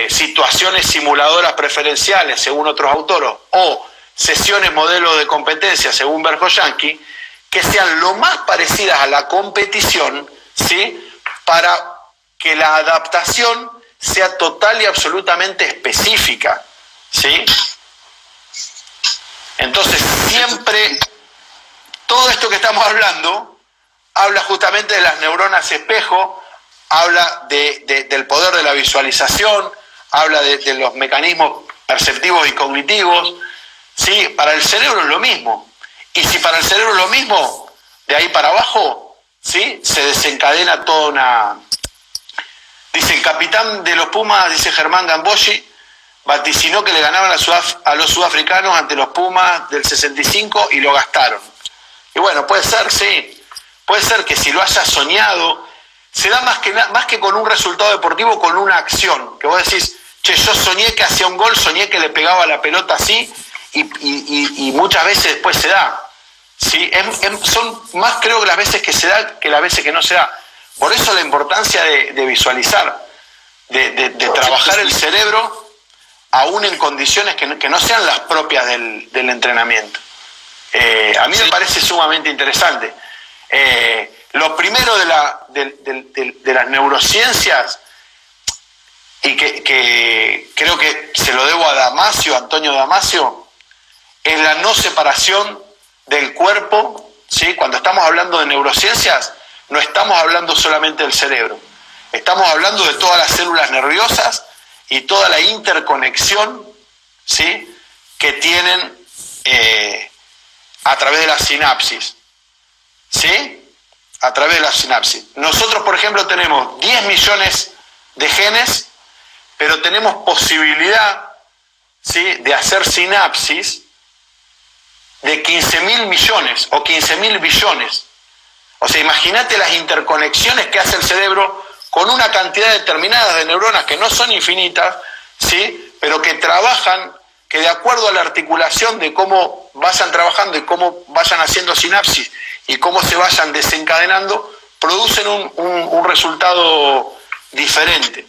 situaciones simuladoras preferenciales, según otros autores, o sesiones modelos de competencia, según Verkhoyanki, que sean lo más parecidas a la competición, ¿sí?, para que la adaptación sea total y absolutamente específica, ¿sí? Entonces, siempre, todo esto que estamos hablando, habla justamente de las neuronas espejo, habla del poder de la visualización, habla de los mecanismos perceptivos y cognitivos, ¿sí? Para el cerebro es lo mismo. Y si para el cerebro es lo mismo, de ahí para abajo, ¿sí?, se desencadena toda una... Dice, el capitán de los Pumas, dice Germán Gamboshi, vaticinó que le ganaban a los sudafricanos ante los Pumas del 65 y lo gastaron. Y bueno, puede ser, sí. Puede ser que si lo hayas soñado, se da más que con un resultado deportivo, con una acción. Que vos decís, che, yo soñé que hacía un gol, soñé que le pegaba la pelota así, y muchas veces después se da. ¿Sí? Son más, creo, que las veces que se da que las veces que no se da. Por eso la importancia de visualizar, de trabajar el cerebro aún en condiciones que no sean las propias del entrenamiento. A mí me parece sumamente interesante. Lo primero de las neurociencias, y que creo que se lo debo a Damasio, Antonio Damasio, es la no separación del cuerpo, ¿sí? Cuando estamos hablando de neurociencias, no estamos hablando solamente del cerebro, estamos hablando de todas las células nerviosas y toda la interconexión, ¿sí?, que tienen a través de la sinapsis, ¿sí? A través de la sinapsis. Nosotros, por ejemplo, tenemos 10 millones de genes, pero tenemos posibilidad ¿sí?, de hacer sinapsis de 15.000 millones o 15.000 billones. O sea, imagínate las interconexiones que hace el cerebro con una cantidad determinada de neuronas que no son infinitas, ¿sí?, pero que trabajan, que de acuerdo a la articulación de cómo vayan trabajando y cómo vayan haciendo sinapsis y cómo se vayan desencadenando, producen un resultado diferente.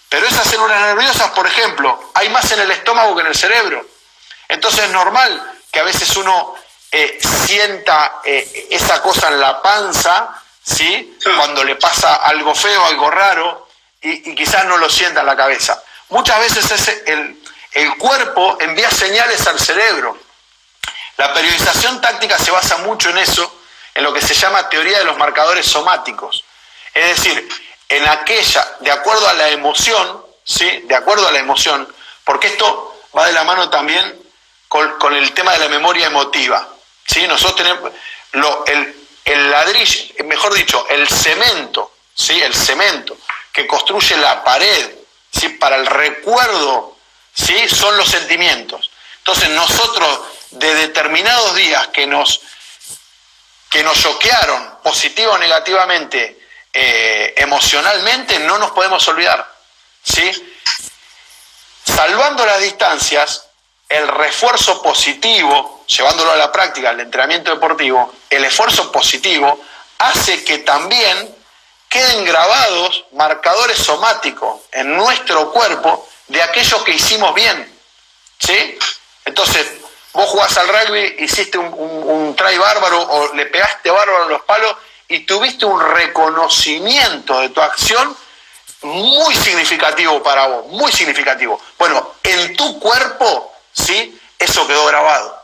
Pero esas células nerviosas, por ejemplo, hay más en el estómago que en el cerebro. Entonces es normal que a veces uno sienta esa cosa en la panza, ¿sí?, cuando le pasa algo feo, algo raro, y quizás no lo sienta en la cabeza. Muchas veces el cuerpo envía señales al cerebro. La periodización táctica se basa mucho en eso, en lo que se llama teoría de los marcadores somáticos. Es decir, en aquella, de acuerdo a la emoción, ¿sí?, de acuerdo a la emoción, porque esto va de la mano también con el tema de la memoria emotiva, ¿sí? Nosotros tenemos el ladrillo, mejor dicho, el cemento, ¿sí?, el cemento que construye la pared, ¿sí?, para el recuerdo, ¿sí?, son los sentimientos. Entonces nosotros, de determinados días que nos choquearon positiva o negativamente, emocionalmente, no nos podemos olvidar, ¿sí? Salvando las distancias, el refuerzo positivo, llevándolo a la práctica, el entrenamiento deportivo, el esfuerzo positivo hace que también queden grabados marcadores somáticos en nuestro cuerpo de aquellos que hicimos bien, ¿sí? Entonces, vos jugás al rugby, hiciste un try bárbaro o le pegaste bárbaro a los palos y tuviste un reconocimiento de tu acción muy significativo para vos, muy significativo. Bueno, en tu cuerpo, ¿sí?, eso quedó grabado.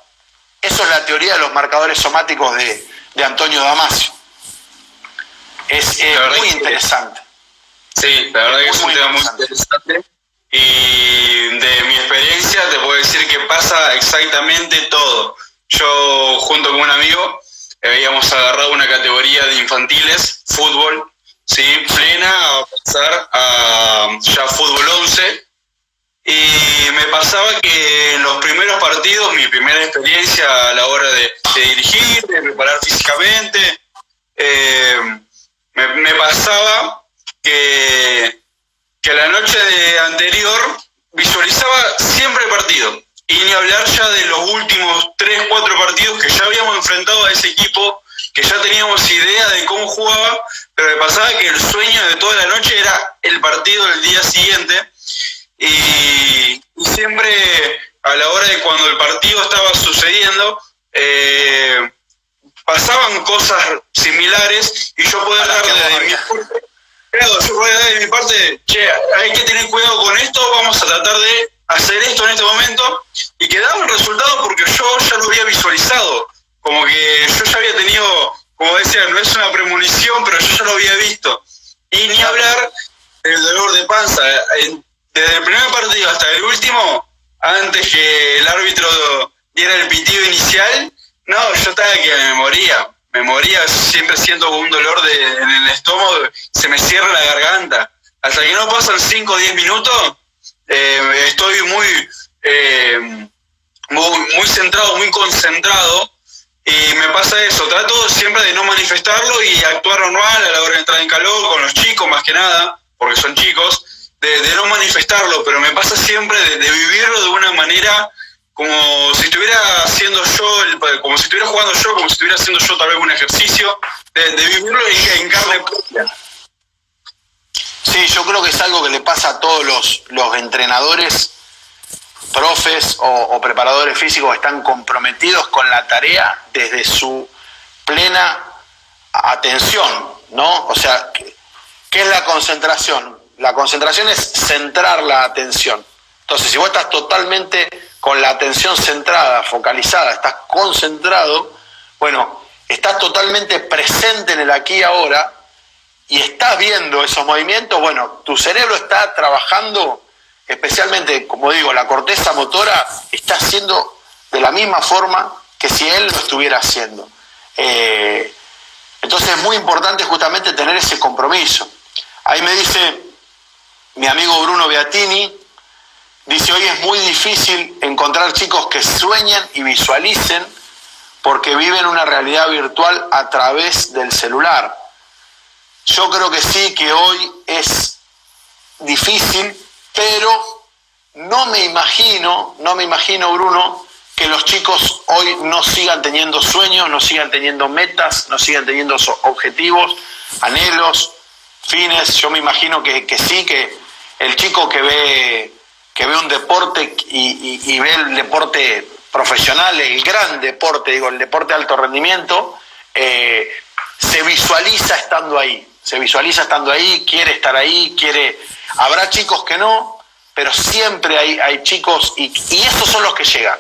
Eso es la teoría de los marcadores somáticos de Antonio Damasio. Es muy interesante. Sí, la verdad que es un tema muy interesante. Y de mi experiencia te puedo decir que pasa exactamente todo. Yo, junto con un amigo, habíamos agarrado una categoría de infantiles, fútbol, ¿sí?, plena, a pasar a ya fútbol 11. Y me pasaba que en los primeros partidos, mi primera experiencia a la hora de dirigir, de preparar físicamente, me pasaba que la noche anterior visualizaba siempre el partido. Y ni hablar ya de los últimos 3, 4 partidos que ya habíamos enfrentado a ese equipo, que ya teníamos idea de cómo jugaba, pero me pasaba que el sueño de toda la noche era el partido del día siguiente. Y siempre a la hora de cuando el partido estaba sucediendo, pasaban cosas similares y yo podía dar de mi parte, che, hay que tener cuidado con esto, vamos a tratar de hacer esto en este momento, y que daba un resultado porque yo ya lo había visualizado, como que yo ya había tenido, como decía, no es una premonición, pero yo ya lo había visto. Y ni hablar del dolor de panza, desde el primer partido hasta el último, antes que el árbitro diera el pitido inicial, no, yo estaba que me moría, siempre siento un dolor en el estómago, se me cierra la garganta. Hasta que no pasan 5 o 10 minutos, estoy muy centrado, muy concentrado, y me pasa eso. Trato siempre de no manifestarlo y actuar normal a la hora de entrar en calor, con los chicos más que nada, porque son chicos, de no manifestarlo, pero me pasa siempre de vivirlo de una manera como si estuviera haciendo yo, como si estuviera jugando yo, como si estuviera haciendo yo tal vez un ejercicio, de vivirlo en carne propia. Sí, yo creo que es algo que le pasa a todos los entrenadores, profes o preparadores físicos que están comprometidos con la tarea desde su plena atención, ¿no? O sea, ¿qué es la concentración? La concentración es centrar la atención. Entonces, si vos estás totalmente con la atención centrada, focalizada, estás concentrado, bueno, estás totalmente presente en el aquí y ahora y estás viendo esos movimientos, bueno, tu cerebro está trabajando, especialmente, como digo, la corteza motora está haciendo de la misma forma que si él lo estuviera haciendo. Entonces es muy importante justamente tener ese compromiso. Ahí me dice mi amigo Bruno Beatini, Dice, hoy es muy difícil encontrar chicos que sueñen y visualicen porque viven una realidad virtual a través del celular. Yo creo que sí, que hoy es difícil, pero no me imagino, Bruno, que los chicos hoy no sigan teniendo sueños, no sigan teniendo metas, no sigan teniendo objetivos, anhelos, fines. Yo me imagino que sí, que el chico que ve un deporte y ve el deporte profesional, el gran deporte, digo, el deporte de alto rendimiento, se visualiza estando ahí, quiere estar ahí, habrá chicos que no, pero siempre hay chicos y esos son los que llegan.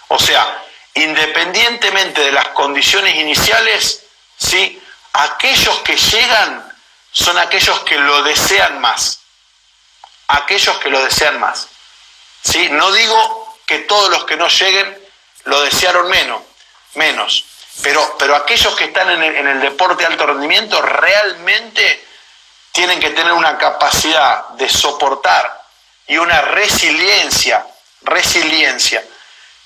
O sea, independientemente de las condiciones iniciales, ¿sí? Aquellos que llegan son aquellos que lo desean más. ¿Sí? No digo que todos los que no lleguen lo desearon menos. Pero aquellos que están en el deporte de alto rendimiento realmente tienen que tener una capacidad de soportar y una resiliencia,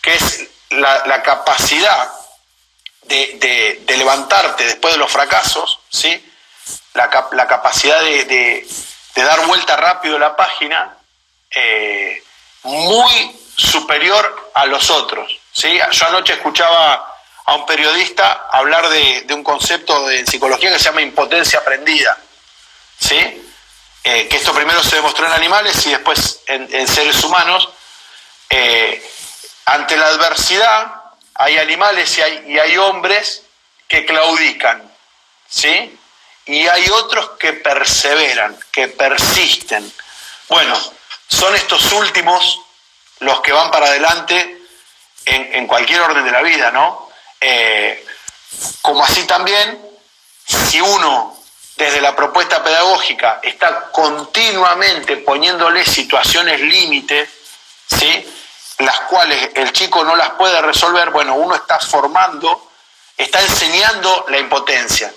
que es la capacidad de levantarte después de los fracasos, ¿sí? La capacidad de dar vuelta rápido la página, muy superior a los otros, ¿sí? Yo anoche escuchaba a un periodista hablar de un concepto en psicología que se llama impotencia aprendida, ¿sí? Que esto primero se demostró en animales y después en seres humanos. Ante la adversidad hay animales y hay hombres que claudican, ¿sí? Y hay otros que perseveran, que persisten. Bueno, son estos últimos los que van para adelante en cualquier orden de la vida, ¿no? Como así también, si uno desde la propuesta pedagógica está continuamente poniéndole situaciones límites, ¿sí? Las cuales el chico no las puede resolver, bueno, uno está enseñando la impotencia,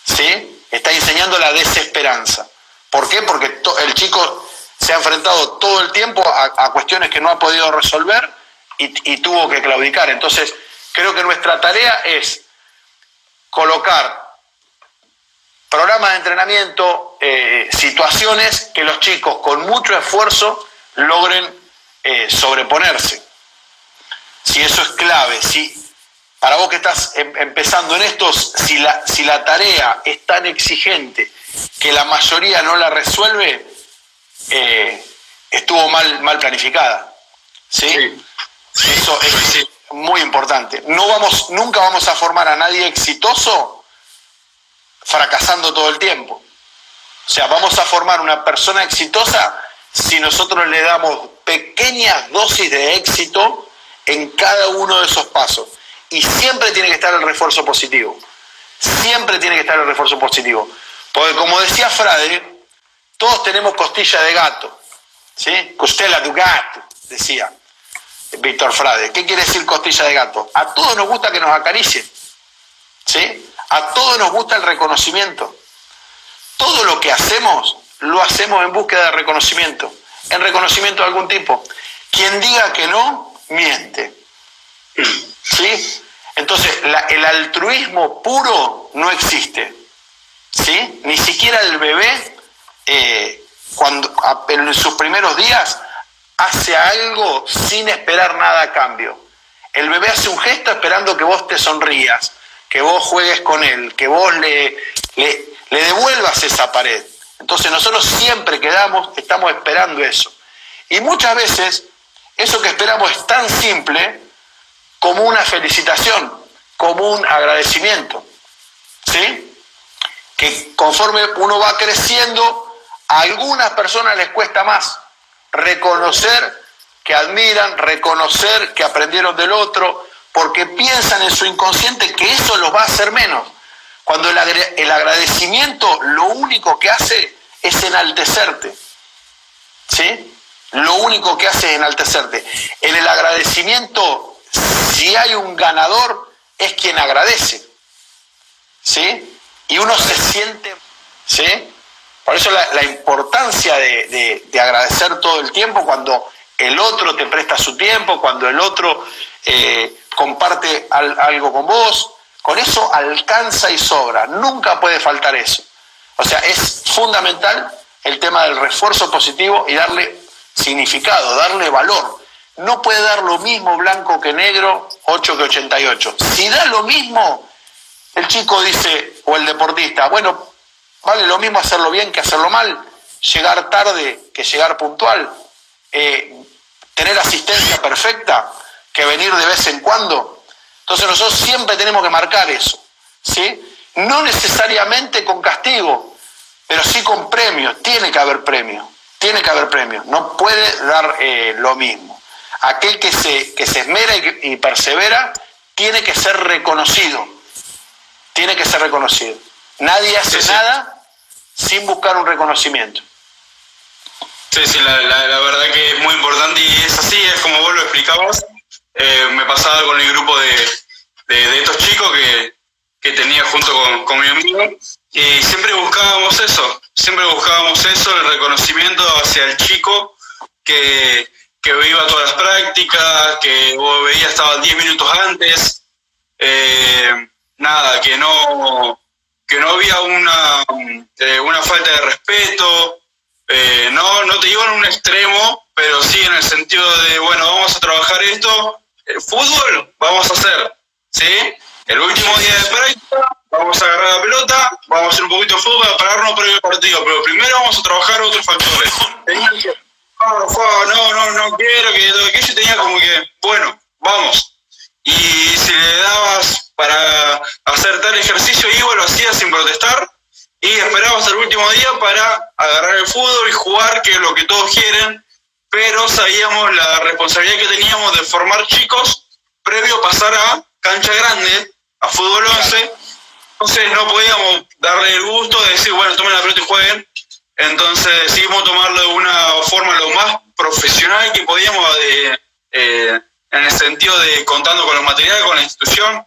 ¿sí? Está enseñando la desesperanza. ¿Por qué? Porque el chico se ha enfrentado todo el tiempo a cuestiones que no ha podido resolver y tuvo que claudicar. Entonces, creo que nuestra tarea es colocar programas de entrenamiento, situaciones que los chicos con mucho esfuerzo logren sobreponerse. Si eso es clave, para vos que estás empezando en esto, si la tarea es tan exigente que la mayoría no la resuelve, estuvo mal planificada, ¿sí? Eso es muy importante. Nunca vamos a formar a nadie exitoso fracasando todo el tiempo. O sea, vamos a formar una persona exitosa si nosotros le damos pequeñas dosis de éxito en cada uno de esos pasos. Y siempre tiene que estar el refuerzo positivo. Porque como decía Frade, todos tenemos costilla de gato, ¿sí? Costella de gato, decía Víctor Frade. ¿Qué quiere decir costilla de gato? A todos nos gusta que nos acaricien, ¿sí? A todos nos gusta el reconocimiento. Todo lo que hacemos, lo hacemos en búsqueda de reconocimiento, en reconocimiento de algún tipo. Quien diga que no, miente, ¿sí? Entonces, el altruismo puro no existe, ¿sí? Ni siquiera el bebé, cuando en sus primeros días, hace algo sin esperar nada a cambio. El bebé hace un gesto esperando que vos te sonrías, que vos juegues con él, que vos le devuelvas esa pared. Entonces nosotros siempre estamos esperando eso. Y muchas veces eso que esperamos es tan simple como una felicitación, como un agradecimiento, ¿sí? Que conforme uno va creciendo, a algunas personas les cuesta más reconocer que admiran, reconocer que aprendieron del otro, porque piensan en su inconsciente que eso los va a hacer menos. Cuando el agradecimiento lo único que hace es enaltecerte, ¿sí? Lo único que hace es enaltecerte. En el agradecimiento, si hay un ganador, es quien agradece, ¿sí? Y uno se siente, ¿sí? Por eso la importancia de agradecer todo el tiempo cuando el otro te presta su tiempo, cuando el otro comparte algo con vos. Con eso alcanza y sobra, nunca puede faltar eso. O sea, es fundamental el tema del refuerzo positivo y darle significado, darle valor. No puede dar lo mismo blanco que negro, 8 que 88. Si da lo mismo, el chico dice, o el deportista, bueno, vale lo mismo hacerlo bien que hacerlo mal, llegar tarde que llegar puntual, tener asistencia perfecta que venir de vez en cuando. Entonces nosotros siempre tenemos que marcar eso, ¿sí? No necesariamente con castigo, pero sí con premios. Tiene que haber premio, no puede dar lo mismo. Aquel que se esmera y persevera tiene que ser reconocido, Nadie hace nada sin buscar un reconocimiento. Sí, la verdad que es muy importante y es así, es como vos lo explicabas. Me pasaba con el grupo de estos chicos que tenía junto con mi amigo, y siempre buscábamos eso, el reconocimiento hacia el chico que iba a todas las prácticas, que vos veías estaban 10 minutos antes, nada, que no había una falta de respeto, no te digo en un extremo, pero sí en el sentido de, bueno, vamos a trabajar esto, el fútbol vamos a hacer, ¿sí? El último día de práctica vamos a agarrar la pelota, vamos a hacer un poquito de fútbol para pararnos previo al partido, pero primero vamos a trabajar otros factores. No quiero que todo aquello, tenía como que, bueno, vamos. Y si le dabas para hacer tal ejercicio, lo hacías sin protestar y esperabas hasta el último día para agarrar el fútbol y jugar, que es lo que todos quieren, pero sabíamos la responsabilidad que teníamos de formar chicos previo a pasar a cancha grande, a fútbol 11, entonces no podíamos darle el gusto de decir, bueno, tomen la pelota y jueguen. Entonces decidimos tomarlo de una forma lo más profesional que podíamos, en el sentido de contando con los materiales, con la institución,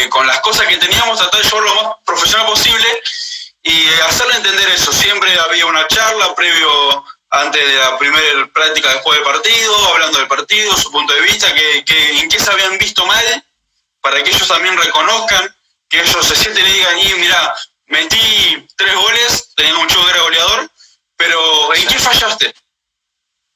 con las cosas que teníamos, tratar de llevarlo lo más profesional posible y hacerle entender eso. Siempre había una charla previo, antes de la primera práctica después del partido, hablando del partido, su punto de vista, en qué se habían visto mal, para que ellos también reconozcan, que ellos se sienten y digan, mirá, metí 3 goles, teniendo un chico que era goleador, pero ¿en qué fallaste?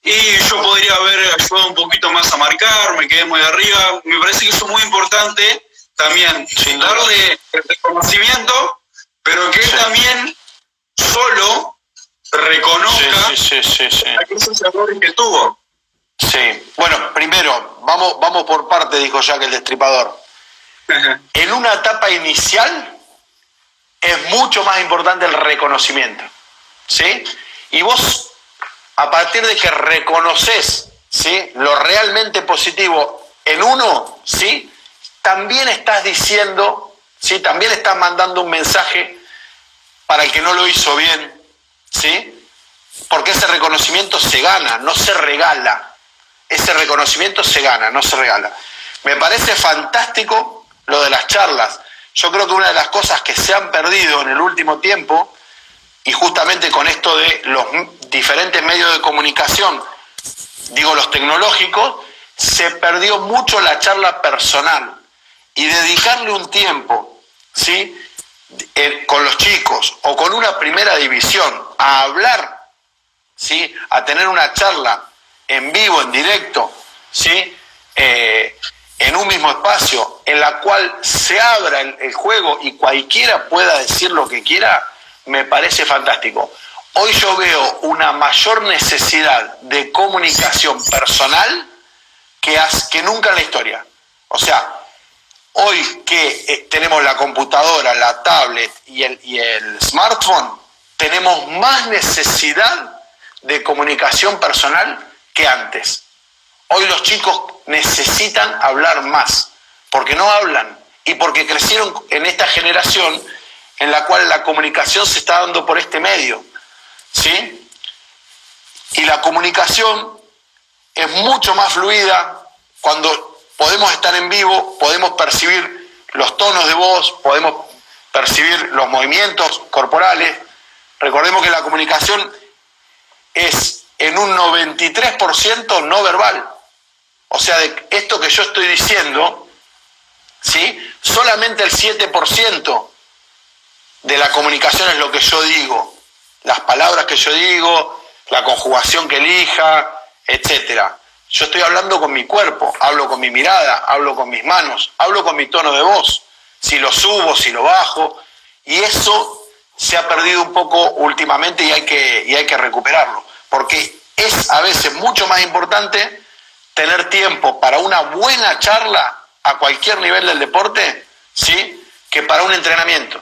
Y yo podría haber ayudado un poquito más a marcar, me quedé muy arriba. Me parece que eso es muy importante también, darle el reconocimiento, pero que él también solo reconozca aquellos errores que tuvo. Sí, bueno, primero, vamos por parte, dijo Jack el Destripador. En una etapa inicial es mucho más importante el reconocimiento, ¿sí? Y vos, a partir de que reconoces, ¿sí?, lo realmente positivo en uno, ¿sí?, también estás diciendo, ¿sí?, también estás mandando un mensaje para el que no lo hizo bien, ¿sí? Porque ese reconocimiento se gana, no se regala. Ese reconocimiento se gana, no se regala. Me parece fantástico lo de las charlas. Yo creo que una de las cosas que se han perdido en el último tiempo, y justamente con esto de los diferentes medios de comunicación, digo los tecnológicos, se perdió mucho la charla personal. Y dedicarle un tiempo, ¿sí?, con los chicos o con una primera división a hablar, ¿sí?, a tener una charla en vivo, en directo, ¿sí?, en un mismo espacio, en la cual se abra el juego y cualquiera pueda decir lo que quiera, me parece fantástico. Hoy yo veo una mayor necesidad de comunicación personal que nunca en la historia. O sea, hoy que tenemos la computadora, la tablet y el smartphone, tenemos más necesidad de comunicación personal que antes. Hoy los chicos necesitan hablar más, porque no hablan y porque crecieron en esta generación en la cual la comunicación se está dando por este medio, ¿sí? Y la comunicación es mucho más fluida cuando podemos estar en vivo, podemos percibir los tonos de voz, podemos percibir los movimientos corporales. Recordemos que la comunicación es en un 93% no verbal. O sea, de esto que yo estoy diciendo, ¿sí? Solamente el 7% de la comunicación es lo que yo digo, las palabras que yo digo, la conjugación que elija, etcétera. Yo estoy hablando con mi cuerpo, hablo con mi mirada, hablo con mis manos, hablo con mi tono de voz, si lo subo, si lo bajo, y eso se ha perdido un poco últimamente y hay que recuperarlo, porque es a veces mucho más importante tener tiempo para una buena charla a cualquier nivel del deporte, ¿sí?, que para un entrenamiento.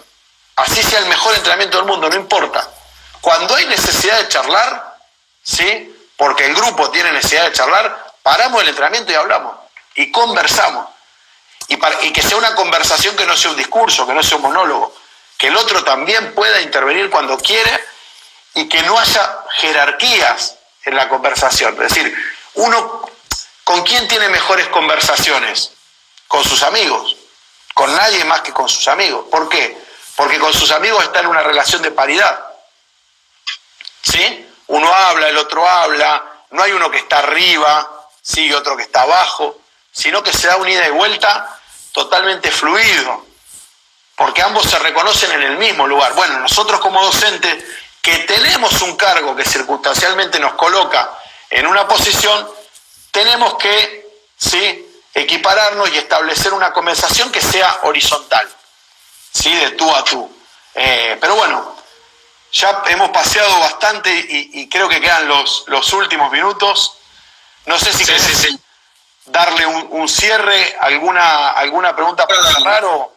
Así sea el mejor entrenamiento del mundo, no importa. Cuando hay necesidad de charlar, ¿sí?, porque el grupo tiene necesidad de charlar, paramos el entrenamiento y hablamos, y conversamos. Y que sea una conversación que no sea un discurso, que no sea un monólogo, que el otro también pueda intervenir cuando quiere y que no haya jerarquías en la conversación. Es decir, uno, ¿con quién tiene mejores conversaciones? Con sus amigos. Con nadie más que con sus amigos. ¿Por qué? Porque con sus amigos está en una relación de paridad. ¿Sí? Uno habla, el otro habla, no hay uno que está arriba, ¿sí?, y otro que está abajo, sino que se da una ida y vuelta totalmente fluido, porque ambos se reconocen en el mismo lugar. Bueno, nosotros como docentes, que tenemos un cargo que circunstancialmente nos coloca en una posición, tenemos que, ¿sí?, equipararnos y establecer una conversación que sea horizontal, ¿sí?, de tú a tú. Pero bueno, ya hemos paseado bastante y creo que quedan los últimos minutos. No sé si querés darle un cierre, alguna pregunta para cerrar o...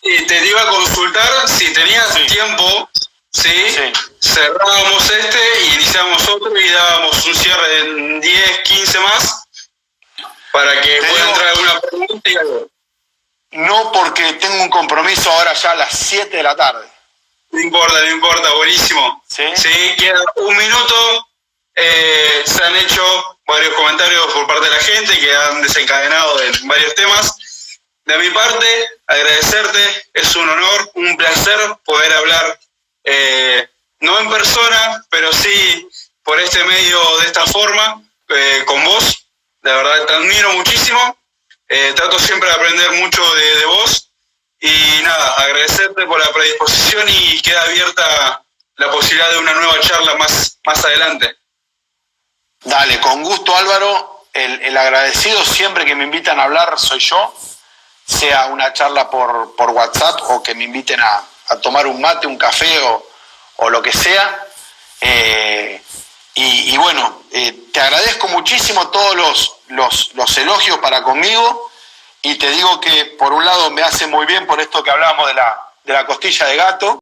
Te iba a consultar si tenías tiempo, ¿sí? Cerrábamos y iniciamos otro y dábamos un cierre en 10, 15 más para que pueda entrar alguna pregunta y algo. No, porque tengo un compromiso ahora ya a las 7 de la tarde. No importa, buenísimo. Sí, queda un minuto. Se han hecho varios comentarios por parte de la gente que han desencadenado en varios temas. De mi parte, agradecerte, es un honor, un placer poder hablar, no en persona, pero sí por este medio de esta forma, con vos. La verdad te admiro muchísimo, trato siempre de aprender mucho de vos. Y nada, agradecerte por la predisposición y queda abierta la posibilidad de una nueva charla más adelante. Dale, con gusto, Álvaro. El agradecido siempre que me invitan a hablar soy yo, sea una charla por WhatsApp o que me inviten a tomar un mate, un café o lo que sea. Y bueno, te agradezco muchísimo todos los elogios para conmigo. Y te digo que por un lado me hace muy bien por esto que hablábamos de la costilla de gato.